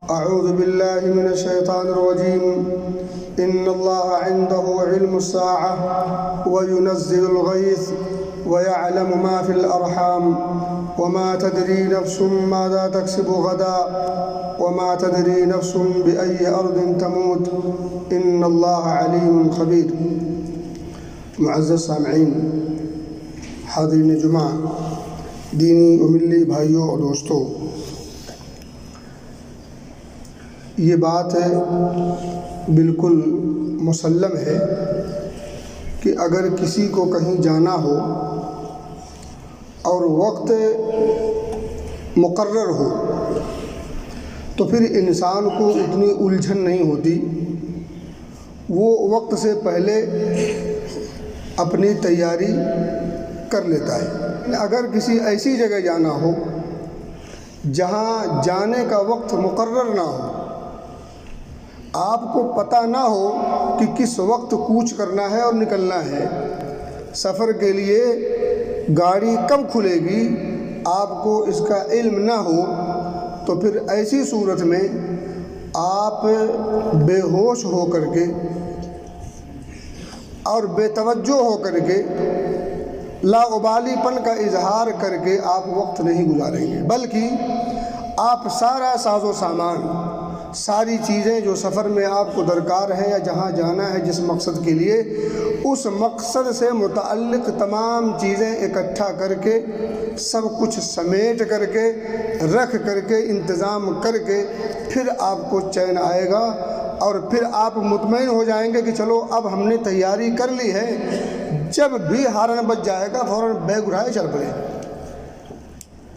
أعوذ بالله من الشيطان الرجيم إن الله عنده علم الساعة وينزل الغيث ويعلم ما في الأرحام وما تدري نفس ماذا تكسب غدا وما تدري نفس بأي أرض تموت إن الله عليم خبير۔ معزز سامعین، حاضرین جمعہ، دینی و ملی بھائیوں اور دوستوں، یہ بات بالکل مسلم ہے کہ اگر کسی کو کہیں جانا ہو اور وقت مقرر ہو تو پھر انسان کو اتنی الجھن نہیں ہوتی، وہ وقت سے پہلے اپنی تیاری کر لیتا ہے۔ اگر کسی ایسی جگہ جانا ہو جہاں جانے کا وقت مقرر نہ ہو، آپ کو پتہ نہ ہو کہ کس وقت کوچ کرنا ہے اور نکلنا ہے، سفر کے لیے گاڑی کب کھلے گی، آپ کو اس کا علم نہ ہو، تو پھر ایسی صورت میں آپ بے ہوش ہو کر کے اور بے توجہ ہو کر کے لاابالی پن کا اظہار کر کے آپ وقت نہیں گزاریں گے، بلکہ آپ سارا ساز و سامان، ساری چیزیں جو سفر میں آپ کو درکار ہے یا جہاں جانا ہے جس مقصد کے لیے، اس مقصد سے متعلق تمام چیزیں اکٹھا کر کے، سب کچھ سمیٹ کر کے، رکھ کر کے، انتظام کر کے، پھر آپ کو چین آئے گا اور پھر آپ مطمئن ہو جائیں گے کہ چلو اب ہم نے تیاری کر لی ہے، جب بھی ہارن بج جائے گا فوراً بیگ اٹھائے چل پڑے۔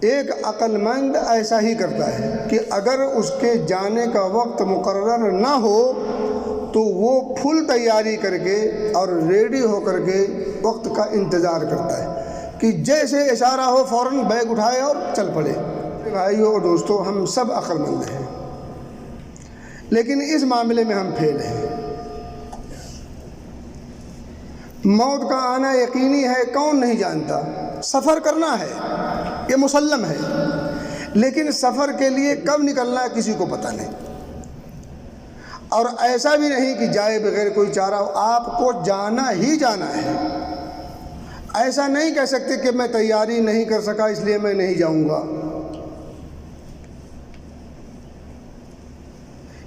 ایک عقل مند ایسا ہی کرتا ہے کہ اگر اس کے جانے کا وقت مقرر نہ ہو تو وہ پھل تیاری کر کے اور ریڈی ہو کر کے وقت کا انتظار کرتا ہے کہ جیسے اشارہ ہو فوراً بیگ اٹھائے اور چل پڑے۔ بھائیو اور دوستو، ہم سب عقل مند ہیں، لیکن اس معاملے میں ہم فیل ہیں۔ موت کا آنا یقینی ہے، کون نہیں جانتا؟ سفر کرنا ہے، یہ مسلم ہے، لیکن سفر کے لیے کب نکلنا ہے کسی کو پتہ نہیں، اور ایسا بھی نہیں کہ جائے بغیر کوئی چارہ ہو، آپ کو جانا ہی جانا ہے۔ ایسا نہیں کہہ سکتے کہ میں تیاری نہیں کر سکا اس لیے میں نہیں جاؤں گا،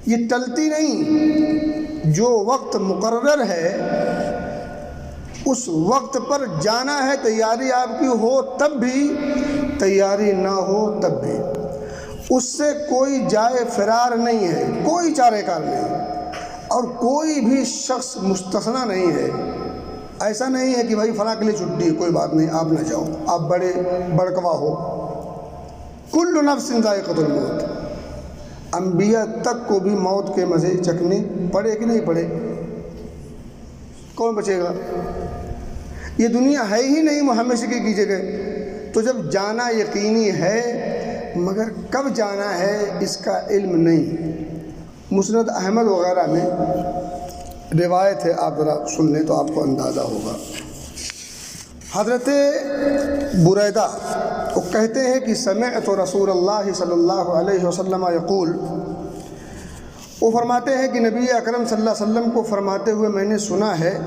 یہ ٹلتی نہیں۔ جو وقت مقرر ہے اس وقت پر جانا ہے، تیاری آپ کی ہو تب بھی، تیاری نہ ہو تب بھی، اس سے کوئی جائے فرار نہیں ہے، کوئی چارہ کار نہیں، اور کوئی بھی شخص مستثنی نہیں ہے۔ ایسا نہیں ہے کہ بھائی فلاں کے لیے چھٹی ہے، کوئی بات نہیں، آپ نہ جاؤ، آپ بڑے بڑکوا ہو۔ کل نفس ذائقۃ الموت، انبیاء تک کو بھی موت کے مزے چکھنے پڑے کہ نہیں پڑے؟ کون بچے گا؟ یہ دنیا ہے ہی نہیں ہمیشہ کی جگہ۔ تو جب جانا یقینی ہے مگر کب جانا ہے اس کا علم نہیں۔ مسند احمد وغیرہ میں روایت ہے، آپ ذرا سن لیں تو آپ کو اندازہ ہوگا۔ حضرت بریدہ وہ کہتے ہیں کہ سمعت رسول اللہ صلی اللہ علیہ وسلم یقول، وہ فرماتے ہیں کہ نبی اکرم صلی اللہ علیہ وسلم کو فرماتے ہوئے میں نے سنا ہے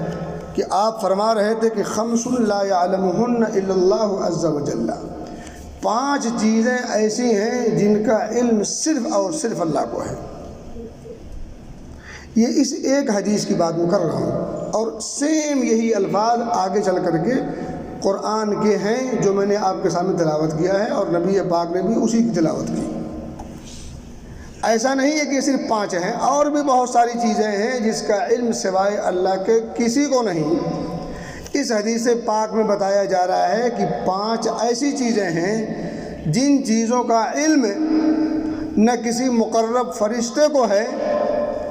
کہ آپ فرما رہے تھے کہ خمس لا يعلمهن الا اللہ عز وجل، 5 چیزیں ایسی ہیں جن کا علم صرف اور صرف اللہ کو ہے۔ یہ اس ایک حدیث کی بات میں کر رہا ہوں، اور سیم یہی الفاظ آگے چل کر کے قرآن کے ہیں جو میں نے آپ کے سامنے تلاوت کیا ہے، اور نبی پاک نے بھی اسی کی تلاوت کی۔ ایسا نہیں ہے کہ صرف 5 ہیں، اور بھی بہت ساری چیزیں ہیں جس کا علم سوائے اللہ کے کسی کو نہیں۔ اس حدیث پاک میں بتایا جا رہا ہے کہ 5 ایسی چیزیں ہیں جن چیزوں کا علم نہ کسی مقرب فرشتے کو ہے،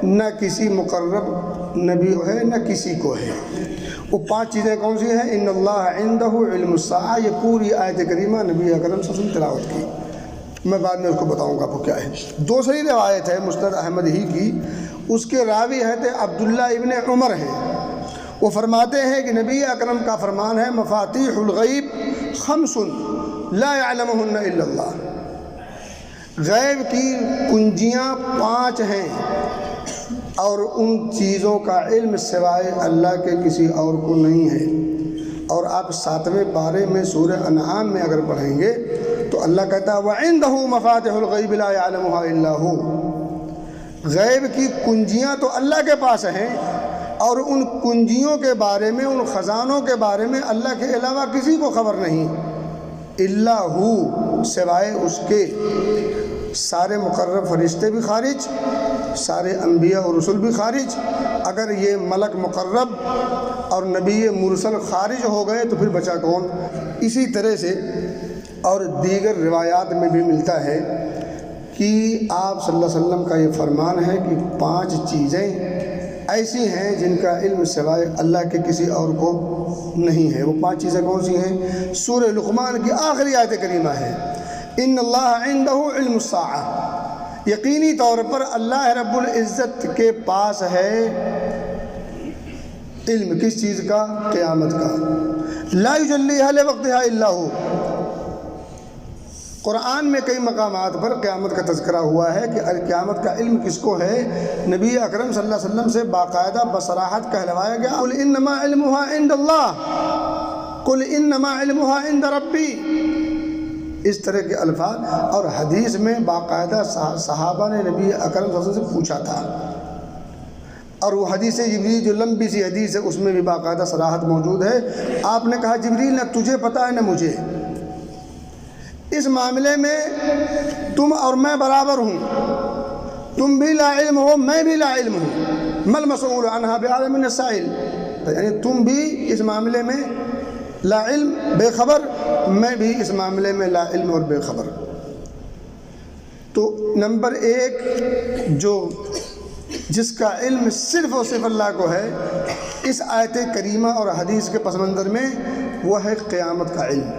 نہ کسی مقرب نبی کو ہے، نہ کسی کو ہے۔ وہ 5 چیزیں کون سی ہیں؟ ان اللہ عنده علم الساعہ، یہ پوری آیت کریمہ نبی اکرم صلی اللہ علیہ وسلم تلاوت کی، میں بعد میں اس کو بتاؤں گا آپ کو کیا ہے۔ دوسری روایت ہے مسند احمد ہی کی، اس کے راوی ہے عبداللہ ابن عمر ہیں، وہ فرماتے ہیں کہ نبی اکرم کا فرمان ہے مفاتیح الغیب 5 لا يعلمهن الا اللہ، غیب کی کنجیاں 5 ہیں اور ان چیزوں کا علم سوائے اللہ کے کسی اور کو نہیں ہے۔ اور آپ 7ویں پارے میں سورہ انعام میں اگر پڑھیں گے تو اللہ کہتا ہے وَعِندَهُ مَفَاتِحُ الْغَيْبِ لَا يَعْلَمُهَا إِلَّا هُوَ۔ غیب کی کنجیاں تو اللہ کے پاس ہیں اور ان کنجیوں کے بارے میں، ان خزانوں کے بارے میں اللہ کے علاوہ کسی کو خبر نہیں، الا ہو، سوائے اس کے۔ سارے مقرب فرشتے بھی خارج، سارے انبیاء اور رسول بھی خارج۔ اگر یہ ملک مقرب اور نبی مرسل خارج ہو گئے تو پھر بچا کون؟ اسی طرح سے اور دیگر روایات میں بھی ملتا ہے کہ آپ صلی اللہ علیہ وسلم کا یہ فرمان ہے کہ 5 چیزیں ایسی ہیں جن کا علم سوائے اللہ کے کسی اور کو نہیں ہے۔ وہ 5 چیزیں کون سی ہیں؟ سورہ لقمان کی آخری آیت کریمہ ہے، ان اللہ عندہ علم الساعہ، یقینی طور پر اللہ رب العزت کے پاس ہے علم کس چیز کا؟ قیامت کا۔ لا یجلیہا لوقتہا الا ہو۔ قرآن میں کئی مقامات پر قیامت کا تذکرہ ہوا ہے کہ قیامت کا علم کس کو ہے۔ نبی اکرم صلی اللہ علیہ وسلم سے باقاعدہ بصراحت کہلوایا گیا، قل انما علمها عند اللہ، قل انما علمها عند ربی، اس طرح کے الفاظ۔ اور حدیث میں باقاعدہ صحابہ نے نبی اکرم صلی اللہ علیہ وسلم سے پوچھا تھا، اور وہ حدیث جبریل جو لمبی سی حدیث ہے اس میں بھی باقاعدہ صراحت موجود ہے۔ آپ نے کہا جبریل نہ تجھے پتہ ہے نہ مجھے، اس معاملے میں تم اور میں برابر ہوں، تم بھی لا علم ہو میں بھی لا علم ہوں، مل مسئول عنہا بعالم من السائل، یعنی تم بھی اس معاملے میں لا علم بے خبر، میں بھی اس معاملے میں لا علم اور بے خبر۔ تو نمبر 1 جو جس کا علم صرف اور صرف اللہ کو ہے اس آیت کریمہ اور حدیث کے پس منظر میں، وہ ہے قیامت کا علم۔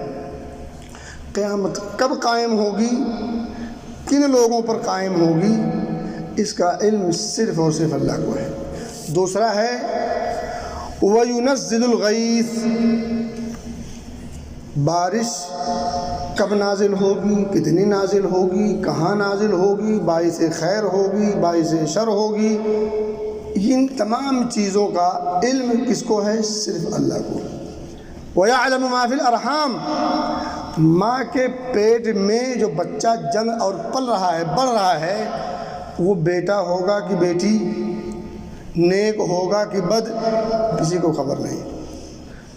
قیامت کب قائم ہوگی، کن لوگوں پر قائم ہوگی، اس کا علم صرف اور صرف اللہ کو ہے۔ دوسرا ہے وَيُنَزِّلُ الْغَيْثَ، بارش کب نازل ہوگی، کتنی نازل ہوگی، کہاں نازل ہوگی، باعث خیر ہوگی، باعث شر ہوگی، ان تمام چیزوں کا علم کس کو ہے؟ صرف اللہ کو۔ وَيَعْلَمُ مَا فِي الْأَرْحَامِ، ماں کے پیٹ میں جو بچہ جنم اور پل رہا ہے، بڑھ رہا ہے، وہ بیٹا ہوگا کہ بیٹی، نیک ہوگا کہ بد، کسی کو خبر نہیں۔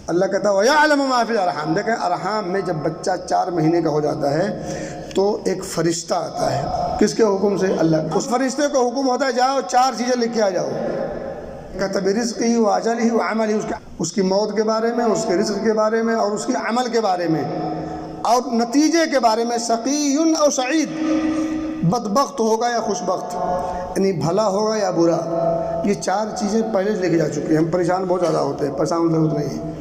اللہ کہتا ہے وَيَعْلَمُ مَا فِي الْأَرْحَامِ، دیکھیں ارحام میں جب بچہ 4 مہینے کا ہو جاتا ہے تو ایک فرشتہ آتا ہے، کس کے حکم سے؟ اللہ۔ اس فرشتے کو حکم ہوتا ہے جاؤ 4 چیزیں لکھ کے آ جاؤ، کہتا ہے برزقہ وَأَجَلِهِ وَعَمَلِهِ، اس کی موت کے بارے میں، اس کے رزق کے بارے میں، اور اس کے عمل کے بارے میں، اور نتیجے کے بارے میں، شقی او سعید، بدبخت ہوگا یا خوشبخت، یعنی بھلا ہوگا یا برا۔ یہ 4 چیزیں پہلے لکھی جا چکی ہیں، ہم پریشان بہت زیادہ ہوتے ہیں، پریشان ہونے ضرورت نہیں ہے۔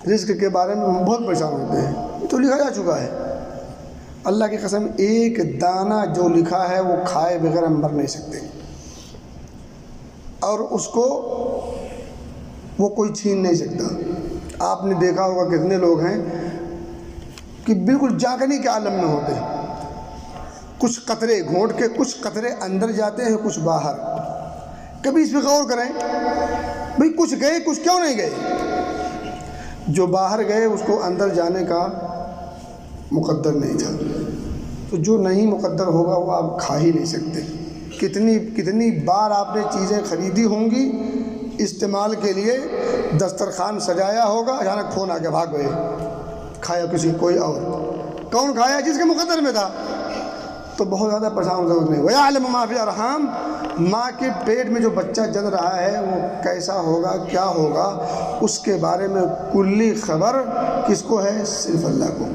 رزق کے بارے میں ہم بہت پریشان ہوتے ہیں، یہ تو لکھا جا چکا ہے۔ اللہ کی قسم ایک دانہ جو لکھا ہے وہ کھائے بغیر ہم مر نہیں سکتے، اور اس کو وہ کوئی چھین نہیں سکتا۔ آپ نے دیکھا ہوگا کتنے لوگ ہیں کہ بالکل جاگنے کے عالم میں ہوتے ہیں، کچھ قطرے گھونٹ کے، کچھ قطرے اندر جاتے ہیں، کچھ باہر۔ کبھی اس پہ غور کریں بھئی کچھ گئے کچھ کیوں نہیں گئے؟ جو باہر گئے اس کو اندر جانے کا مقدر نہیں تھا، تو جو نہیں مقدر ہوگا وہ آپ کھا ہی نہیں سکتے۔ کتنی بار آپ نے چیزیں خریدی ہوں گی استعمال کے لیے، دسترخوان سجایا ہوگا، اچانک فون آ کے بھاگ گئے، کھایا کسی کوئی اور، کون کھایا؟ جس کے مقدر میں تھا۔ تو بہت زیادہ پریشان ہونے کی ضرورت نہیں۔ وَيَعْلَمُ مَا فِي الْأَرْحَامِ، ماں کے پیٹ میں جو بچہ جن رہا ہے وہ کیسا ہوگا، کیا ہوگا، اس کے بارے میں کلی خبر کس کو ہے؟ صرف اللہ کو۔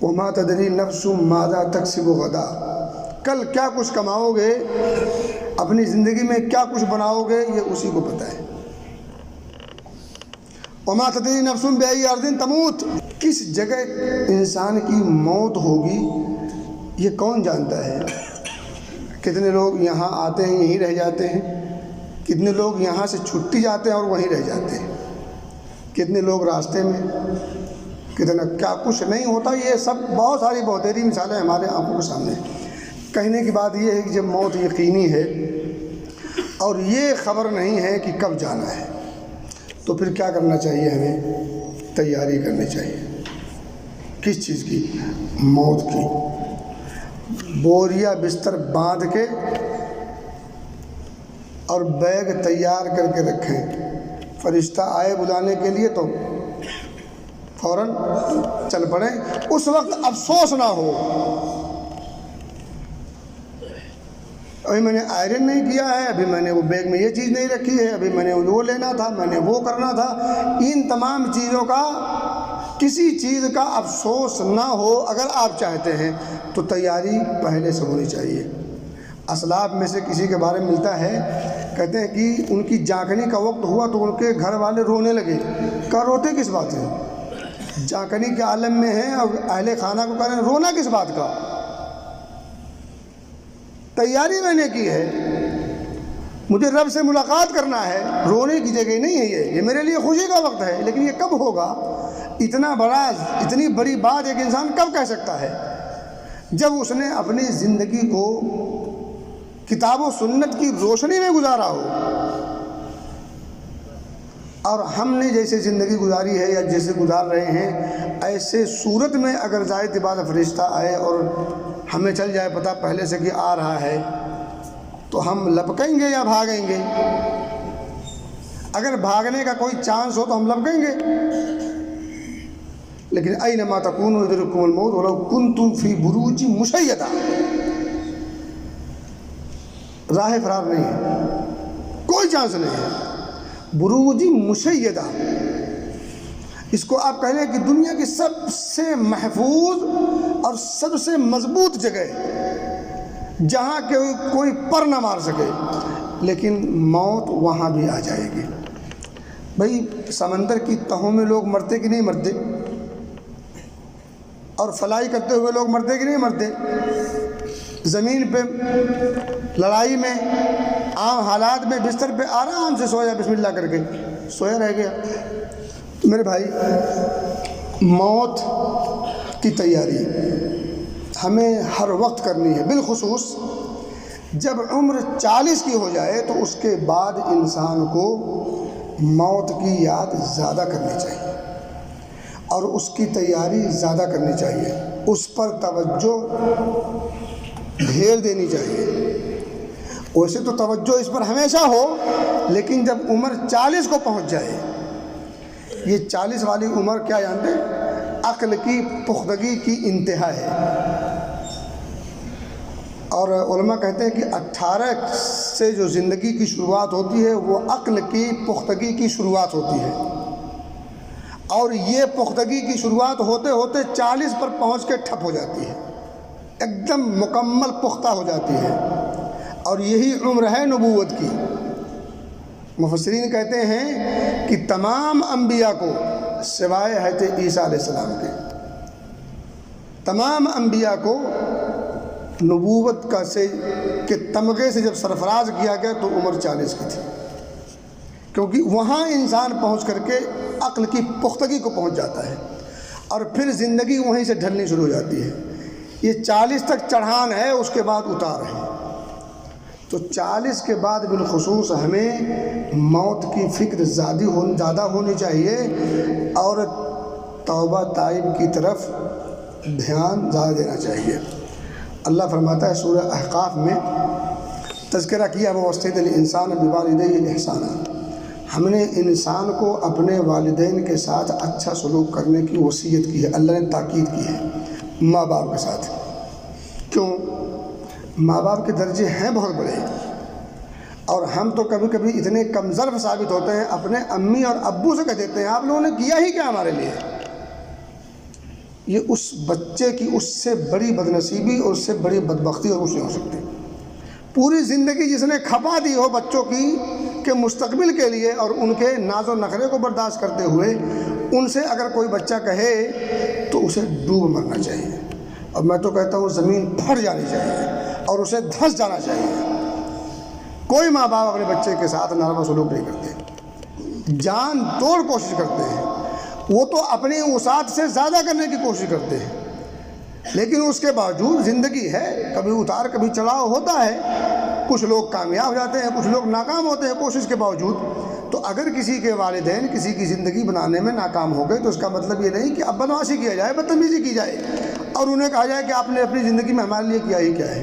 وَمَا تَدْرِي نَفْسٌ مَاذَا تَكْسِبُ غَدًا، کل کیا کچھ کماؤ گے، اپنی زندگی میں کیا کچھ بناؤ گے، یہ اسی کو پتہ ہے۔ وَمَا تَدْرِي نَفْسٌ بِأَيِّ أَرْضٍ تَمُوتُ، کس جگہ انسان کی موت ہوگی یہ کون جانتا ہے؟ کتنے لوگ یہاں آتے ہیں یہیں رہ جاتے ہیں، کتنے لوگ یہاں سے چھٹی جاتے ہیں اور وہیں رہ جاتے ہیں، کتنے لوگ راستے میں کتنا کیا کچھ نہیں ہوتا. یہ سب بہت ساری بہتری مثالیں ہمارے آنکھوں کے سامنے. کہنے کی بات یہ ہے کہ جب موت یقینی ہے اور یہ خبر نہیں ہے کہ کب جانا ہے, تو پھر کیا کرنا چاہیے؟ ہمیں تیاری کرنی چاہیے. کس چیز کی؟ موت کی. بوریا بستر باندھ کے اور بیگ تیار کر کے رکھیں. فرشتہ آئے بلانے کے لیے تو فوراً چل پڑیں. اس وقت افسوس نہ ہو, ابھی میں نے آئرن نہیں کیا ہے, ابھی میں نے وہ بیگ میں یہ چیز نہیں رکھی ہے, ابھی میں نے وہ لینا تھا, میں نے وہ کرنا تھا. ان تمام چیزوں کا, کسی چیز کا افسوس نہ ہو. اگر آپ چاہتے ہیں تو تیاری پہلے سے ہونی چاہیے. اسلاف میں سے کسی کے بارے میں ملتا ہے, کہتے ہیں کہ ان کی جانکنی کا وقت ہوا تو ان کے گھر والے رونے لگے. کہا روتے کس بات سے؟ جانکنی کے عالم میں ہیں اور اہل خانہ کو کہہ رہے ہیں رونا کس بات کا؟ تیاری میں نے کی ہے, مجھے رب سے ملاقات کرنا ہے. رونے کی جگہ نہیں ہے یہ میرے لیے خوشی کا وقت ہے. لیکن یہ کب ہوگا؟ اتنی بڑی بات ایک انسان کب کہہ سکتا ہے؟ جب اس نے اپنی زندگی کو کتاب و سنت کی روشنی میں گزارا ہو. اور ہم نے جیسے زندگی گزاری ہے یا جیسے گزار رہے ہیں, ایسے صورت میں اگر ظاہر بات فرشتہ آئے اور ہمیں چل جائے پتہ پہلے سے کہ آ رہا ہے, تو ہم لپکیں گے یا بھاگیں گے؟ اگر بھاگنے کا کوئی چانس ہو تو ہم لپکیں گے. لیکن اینما تکونوا یدرککم الموت ولو کنتم فی بروج مشیدہ, راہ فرار نہیں ہے, کوئی چانس نہیں ہے. بروج مشیدہ, اس کو آپ کہہ لیں کہ دنیا کی سب سے محفوظ اور سب سے مضبوط جگہ جہاں کہ کوئی پر نہ مار سکے. لیکن موت وہاں بھی آ جائے گی. بھئی سمندر کی تہوں میں لوگ مرتے کہ نہیں مرتے؟ اور فلائی کرتے ہوئے لوگ مرتے کہ نہیں مرتے؟ زمین پہ لڑائی میں عام حالات میں بستر پہ آرام سے سویا, بسم اللہ کر کے سویا رہ گیا. میرے بھائی, موت کی تیاری ہمیں ہر وقت کرنی ہے. بالخصوص جب عمر 40 کی ہو جائے تو اس کے بعد انسان کو موت کی یاد زیادہ کرنی چاہیے اور اس کی تیاری زیادہ کرنی چاہیے. اس پر توجہ ڈھیر دینی چاہیے. ویسے تو توجہ اس پر ہمیشہ ہو, لیکن جب عمر 40 کو پہنچ جائے, یہ 40 والی عمر کیا جانتے ہیں؟ عقل کی پختگی کی انتہا ہے. اور علماء کہتے ہیں کہ 18 سے جو زندگی کی شروعات ہوتی ہے وہ عقل کی پختگی کی شروعات ہوتی ہے. اور یہ پختگی کی شروعات ہوتے ہوتے 40 پر پہنچ کے ٹھپ ہو جاتی ہے, ایک دم مکمل پختہ ہو جاتی ہے. اور یہی عمر ہے نبوت کی. مفسرین کہتے ہیں کہ تمام انبیاء کو سوائے حضرت عیسیٰ علیہ السلام کے, تمام انبیاء کو نبوت کے تمغے سے جب سرفراز کیا گیا تو عمر 40 کی تھی. کیونکہ وہاں انسان پہنچ کر کے عقل کی پختگی کو پہنچ جاتا ہے اور پھر زندگی وہیں سے ڈھلنی شروع ہو جاتی ہے. یہ 40 تک چڑھان ہے, اس کے بعد اتار ہے. تو 40 کے بعد بالخصوص ہمیں موت کی فکر زیادہ ہونی چاہیے اور توبہ تائب کی طرف دھیان زیادہ دینا چاہیے. اللہ فرماتا ہے سورہ احقاف میں, تذکرہ کیا ووصینا الانسان بوالدیہ احسانا, ہم نے انسان کو اپنے والدین کے ساتھ اچھا سلوک کرنے کی وصیت کی ہے. اللہ نے تاکید کی ہے ماں باپ کے ساتھ. کیوں؟ ماں باپ کے درجے ہیں بہت بڑے, اور ہم تو کبھی کبھی اتنے کمزور ثابت ہوتے ہیں, اپنے امی اور ابو سے کہہ دیتے ہیں آپ لوگوں نے کیا ہی کیا ہمارے لیے. یہ اس بچے کی اس سے بڑی بدنصیبی اور اس سے بڑی بدبختی اور کچھ نہیں ہو سکتی. پوری زندگی جس نے کھپا دی ہو بچوں کی کہ مستقبل کے لیے, اور ان کے ناز و نخرے کو برداشت کرتے ہوئے ان سے اگر کوئی بچہ کہے تو اسے ڈوب مرنا چاہیے. اور میں تو کہتا ہوں زمین پھٹ جانی چاہیے اور اسے دھنس جانا چاہیے. کوئی ماں باپ اپنے بچے کے ساتھ ناروا سلوک نہیں کرتے, جان توڑ کوشش کرتے ہیں وہ تو اپنی وسعت سے زیادہ کرنے کی کوشش کرتے ہیں، لیکن اس کے باوجود زندگی ہے، کبھی اتار کبھی چڑھاؤ ہوتا ہے، کچھ لوگ کامیاب ہو جاتے ہیں، کچھ لوگ ناکام ہوتے ہیں کوشش کے باوجود۔ تو اگر کسی کے والدین کسی کی زندگی بنانے میں ناکام ہو گئے تو اس کا مطلب یہ نہیں کہ اب بدمعاشی کیا جائے، بدتمیزی کی جائے اور انہیں کہا جائے کہ آپ نے اپنی زندگی میں ہمارے لیے کیا ہی کیا ہے،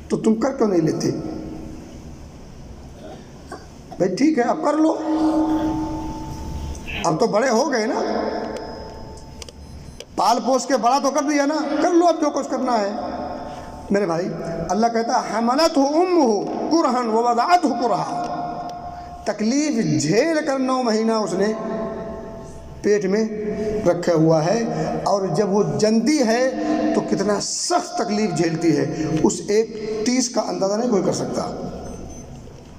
تو تم کر کیوں نہیں لیتے؟ بھائی ٹھیک ہے اب کر لو، اب تو بڑے ہو گئے نا، پال پوس کے بڑا تو کر دیا نا، کر لو اب جو کچھ کرنا ہے۔ میرے بھائی اللہ کہتا ہے حملتہ امہ کرہا ووضعتہ کرہا، تکلیف جھیل کر 9 مہینہ اس نے پیٹ میں رکھا ہوا ہے، اور جب وہ جنتی ہے تو کتنا سخت تکلیف جھیلتی ہے، اس ایک 30 کا اندازہ نہیں کوئی کر سکتا۔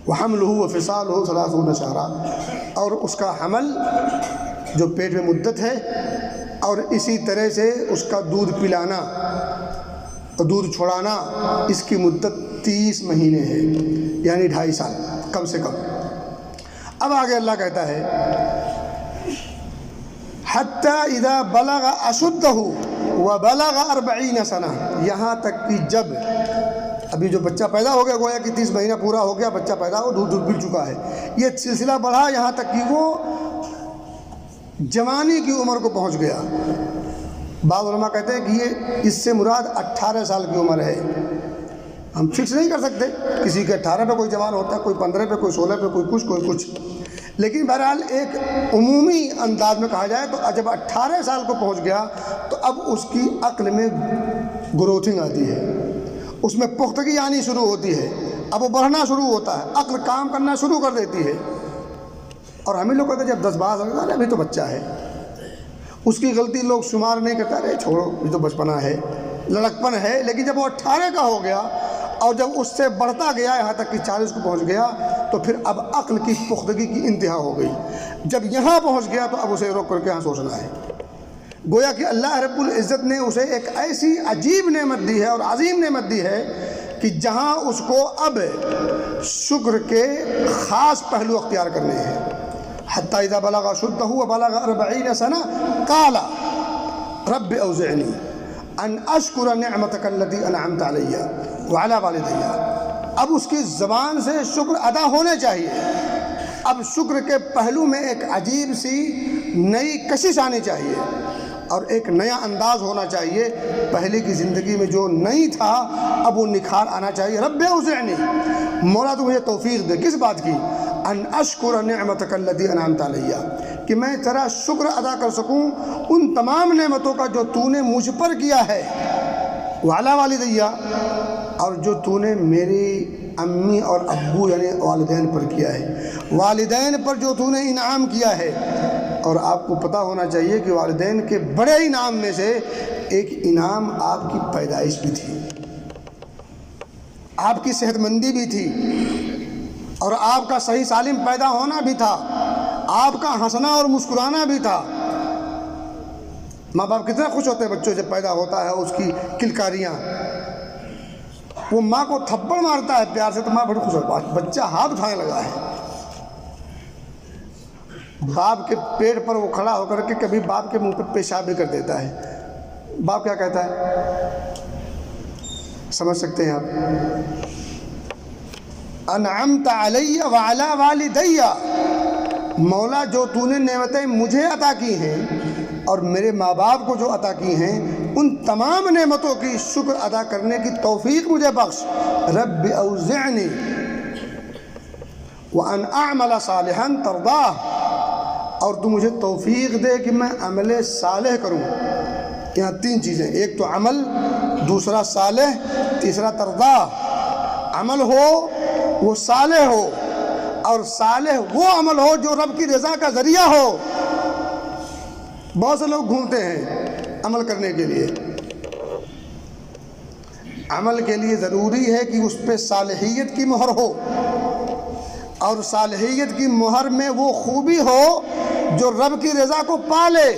وحملہ وفصالہ 30 شہرا، اور اس کا حمل جو پیٹ میں مدت ہے، اور اسی طرح سے اس کا دودھ پلانا اور دودھ چھوڑانا، اس کی مدت 30 مہینے ہے، یعنی 2.5 سال کم سے کم۔ اب آگے اللہ کہتا ہے حتی اذا بلغ اشدہ وبلغ 40 سنہ، یہاں تک کہ جب ابھی جو بچہ پیدا ہو گیا، گویا کہ 30 مہینہ پورا ہو گیا، بچہ پیدا ہو، دودھ پل چکا ہے، یہ سلسلہ بڑھا یہاں تک کہ وہ جوانی کی عمر کو پہنچ گیا۔ بعض علماء کہتے ہیں کہ یہ اس سے مراد 18 سال کی عمر ہے، ہم فکس نہیں کر سکتے، کسی کے 18 پہ کوئی جوان ہوتا ہے، کوئی 15 پہ، کوئی 16 پہ، کوئی کچھ، لیکن بہرحال ایک عمومی انداز میں کہا جائے تو جب 18 سال کو پہنچ گیا تو اب اس کی عقل میں گروتھنگ آتی ہے، اس میں پختگی آنی شروع ہوتی ہے، اب وہ بڑھنا شروع ہوتا ہے، عقل کام کرنا شروع کر دیتی ہے۔ اور ہمیں لوگ کہتے ہیں جب 10-12 سال کا ابھی تو بچہ ہے، اس کی غلطی لوگ شمار نہیں کرتا، ارے چھوڑو یہ تو بچپنا ہے، لڑکپن ہے، لیکن جب وہ 18 کا ہو گیا اور جب اس سے بڑھتا گیا یہاں تک کہ 40 کو پہنچ گیا تو پھر اب عقل کی پختگی کی انتہا ہو گئی، جب یہاں پہنچ گیا تو اب اسے روک کر کے یہاں سوچنا ہے۔ گویا کہ اللہ رب العزت نے اسے ایک ایسی عجیب نعمت دی ہے اور عظیم نعمت دی ہے کہ جہاں اس کو اب شکر کے خاص پہلو اختیار کرنے ہیں۔ حتی اذا بلغ اشدہ وبلغ 40 سنہ قال رب اوزعنی ان اشکر نعمتک التی انعمت علی وعلی والدی، اب اس کی زبان سے شکر ادا ہونے چاہیے، اب شکر کے پہلو میں ایک عجیب سی نئی کشش آنی چاہیے اور ایک نیا انداز ہونا چاہیے، پہلے کی زندگی میں جو نہیں تھا اب وہ نکھار آنا چاہیے۔ رب اوزعنی، مولا تو مجھے توفیق دے، کس بات کی؟ ان اشکر نعمتک التی انعمت علی، کہ میں تیرا شکر ادا کر سکوں ان تمام نعمتوں کا جو تو نے مجھ پر کیا ہے، وعلی والدی، اور جو تو نے میری امی اور ابو یعنی والدین پر کیا ہے، والدین پر جو تو نے انعام کیا ہے۔ اور آپ کو پتہ ہونا چاہیے کہ والدین کے بڑے انعام میں سے ایک انعام آپ کی پیدائش بھی تھی، آپ کی صحت مندی بھی تھی، اور آپ کا صحیح سالم پیدا ہونا بھی تھا، آپ کا ہنسنا اور مسکرانا بھی تھا۔ ماں باپ کتنا خوش ہوتے ہیں بچوں جب پیدا ہوتا ہے، اس کی کلکاریاں، وہ ماں کو تھپڑ مارتا ہے پیار سے تو ماں بڑی خوش ہوتی ہے، بچہ ہاتھ اٹھانے لگا ہے، باپ کے پیٹ پر وہ کھڑا ہو کر کے کبھی باپ کے منہ پہ پیشاب بھی کر دیتا ہے، باپ کیا کہتا ہے سمجھ سکتے ہیں آپ؟ انعمت علی وعلی والدی، مولا جو تو نے نعمتیں مجھے عطا کی ہیں اور میرے ماں باپ کو جو عطا کی ہیں، ان تمام نعمتوں کی شکر ادا کرنے کی توفیق مجھے بخش۔ رب اوزعنی وان اعمل صالحا ترضاہ، اور تو مجھے توفیق دے کہ میں عمل صالح کروں۔ یہاں 3 چیزیں، ایک تو عمل، دوسرا صالح، تیسرا ترضاہ۔ عمل ہو وہ صالح ہو، اور صالح وہ عمل ہو جو رب کی رضا کا ذریعہ ہو۔ بہت سے لوگ گھومتے ہیں عمل کرنے کے لیے، عمل کے لیے ضروری ہے کہ اس پہ صالحیت کی مہر ہو، اور صالحیت کی مہر میں وہ خوبی ہو جو رب کی رضا کو پالے۔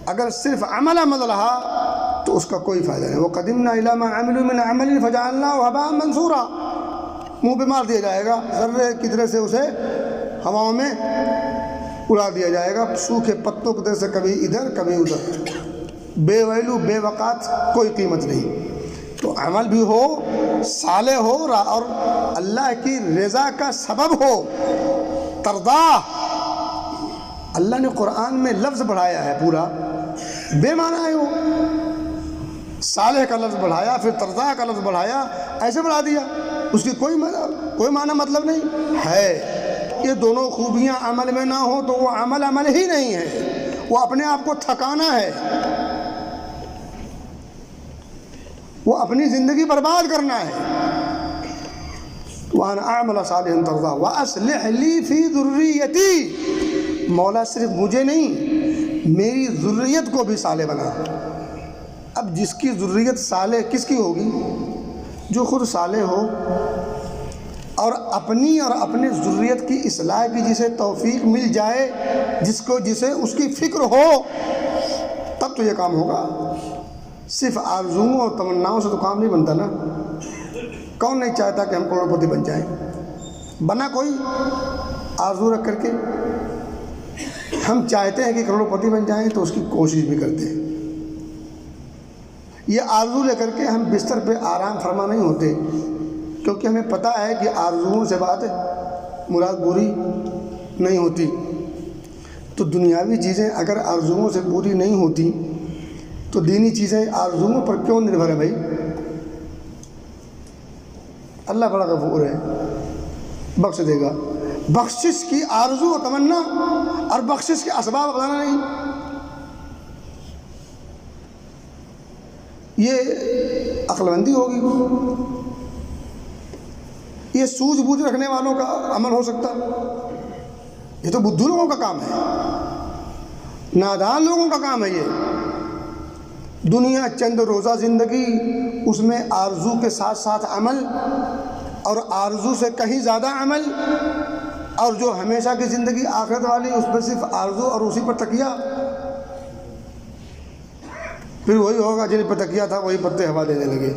اگر صرف عمل رہا تو اس کا کوئی فائدہ نہیں۔ وَقَدِمْنَا إِلَىٰ مَا عَمِلُوا مِنْ عَمَلٍ فَجَعَلْنَاهُ هَبَاءً مَنْثُورًا، منہ پہ مار دیا جائے گا، ذرے کی طرح سے اسے ہواؤں میں اڑا دیا جائے گا سوکھے پتوں کی طرح سے، کبھی ادھر کبھی ادھر، بے ویلو بے وقات، کوئی قیمت نہیں۔ تو عمل بھی ہو، صالح ہو، اور اللہ کی رضا کا سبب ہو، ترضا۔ اللہ نے قرآن میں لفظ بڑھایا ہے، پورا بے معنی ہے وہ، صالح کا لفظ بڑھایا، پھر ترضا کا لفظ بڑھایا، ایسے بڑھا دیا، اس کی کوئی معنی مطلب نہیں ہے۔ یہ دونوں خوبیاں عمل میں نہ ہو تو وہ عمل ہی نہیں ہے، وہ اپنے آپ کو تھکانا ہے، وہ اپنی زندگی برباد کرنا ہے۔ وَأَنْ أَعْمَلَ صَالِحًا تَرْضَاهُ وَأَصْلِحْ لِي فِي ذُرِّيَّتِي، مولا صرف مجھے نہیں، میری ذریت کو بھی صالح بنا۔ اب جس کی ذریت صالح کس کی ہوگی؟ جو خود صالح ہو اور اپنی اور اپنے ذریت کی اصلاح کی جسے توفیق مل جائے، جسے اس کی فکر ہو، تب تو یہ کام ہوگا۔ صرف آرزوؤں اور تمناؤں سے تو کام نہیں بنتا نا۔ کون نہیں چاہتا کہ ہم کروڑ پتی بن جائیں؟ بنا کوئی آرزو رکھ کر کے؟ ہم چاہتے ہیں کہ کروڑ پتی بن جائیں تو اس کی کوشش بھی کرتے ہیں۔ یہ آرزو لے کر کے ہم بستر پہ آرام فرما نہیں ہوتے، کیونکہ ہمیں پتہ ہے کہ آرزوؤں سے بات مراد پوری نہیں ہوتی۔ تو دنیاوی چیزیں اگر آرزوؤں سے پوری نہیں ہوتی تو دینی چیزیں آرزوؤں پر کیوں نربھر ہے بھائی؟ اللہ بڑا غفور ہے، بخش دے گا۔ بخشش کی آرزو و تمنا اور بخشش کے اسباب بتانا نہیں، یہ عقل مندی ہوگی، یہ سوجھ بوجھ رکھنے والوں کا عمل ہو سکتا، یہ تو بدھو لوگوں کا کام ہے، نادان لوگوں کا کام ہے۔ یہ دنیا چند روزہ زندگی، اس میں آرزو کے ساتھ ساتھ عمل، اور آرزو سے کہیں زیادہ عمل، اور جو ہمیشہ کی زندگی آخرت والی، اس پر صرف آرزو اور اسی پر تکیہ، پھر وہی ہوگا جن پر تکیہ تھا وہی پتے ہوا دینے لگے۔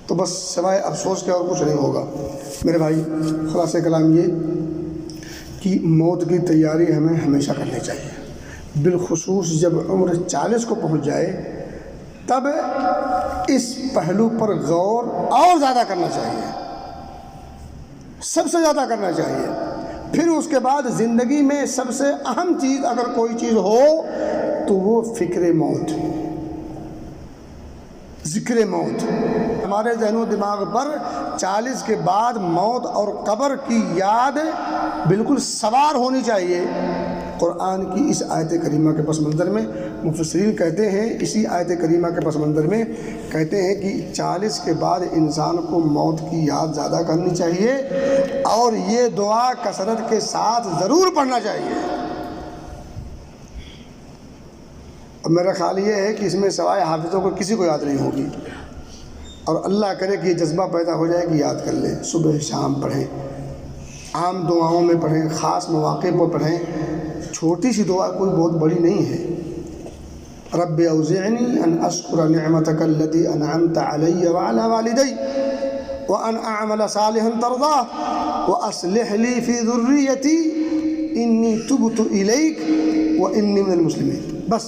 تو بس سوائے افسوس کے اور کچھ نہیں ہوگا۔ میرے بھائی، خلاصہ کلام یہ کہ موت کی تیاری ہمیں ہمیشہ کرنی چاہیے، بالخصوص جب عمر 40 کو پہنچ جائے، تب اس پہلو پر غور اور زیادہ کرنا چاہیے، سب سے زیادہ کرنا چاہیے۔ پھر اس کے بعد زندگی میں سب سے اہم چیز اگر کوئی چیز ہو تو وہ فکر موت، ذکر موت۔ ہمارے ذہن و دماغ پر 40 کے بعد موت اور قبر کی یاد بالکل سوار ہونی چاہیے۔ قرآن کی اس آیت کریمہ کے پس منظر میں مفسرین کہتے ہیں، اسی آیت کریمہ کے پس منظر میں کہتے ہیں کہ 40 کے بعد انسان کو موت کی یاد زیادہ کرنی چاہیے، اور یہ دعا کثرت کے ساتھ ضرور پڑھنا چاہیے۔ اب میرا خیال یہ ہے کہ اس میں سوائے حافظوں کو کسی کو یاد نہیں ہوگی، اور اللہ کرے کہ یہ جذبہ پیدا ہو جائے کہ یاد کر لیں، صبح شام پڑھیں، عام دعاؤں میں پڑھیں، خاص مواقع پر پڑھیں۔ چھوٹی سی دعا کوئی بہت بڑی نہیں ہے۔ رب اوزعنی ان اشکر نعمتک التی انعمت علی وعلی والدی وان اعمل صالحا ترضاہ واصلح لی فی ذریتی انی تبت الیک وانی من المسلمین۔ بس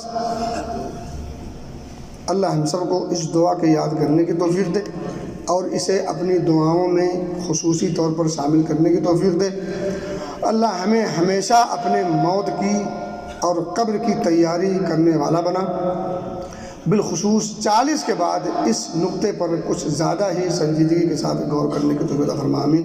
اللہ ہم سب کو اس دعا کے یاد کرنے کی توفیق دے، اور اسے اپنی دعاؤں میں خصوصی طور پر شامل کرنے کی توفیق دے۔ اللہ ہمیں ہمیشہ اپنے موت کی اور قبر کی تیاری کرنے والا بنا، بالخصوص 40 کے بعد اس نقطے پر کچھ زیادہ ہی سنجیدگی کے ساتھ غور کرنے کی توفیق عطا فرما۔ آمین۔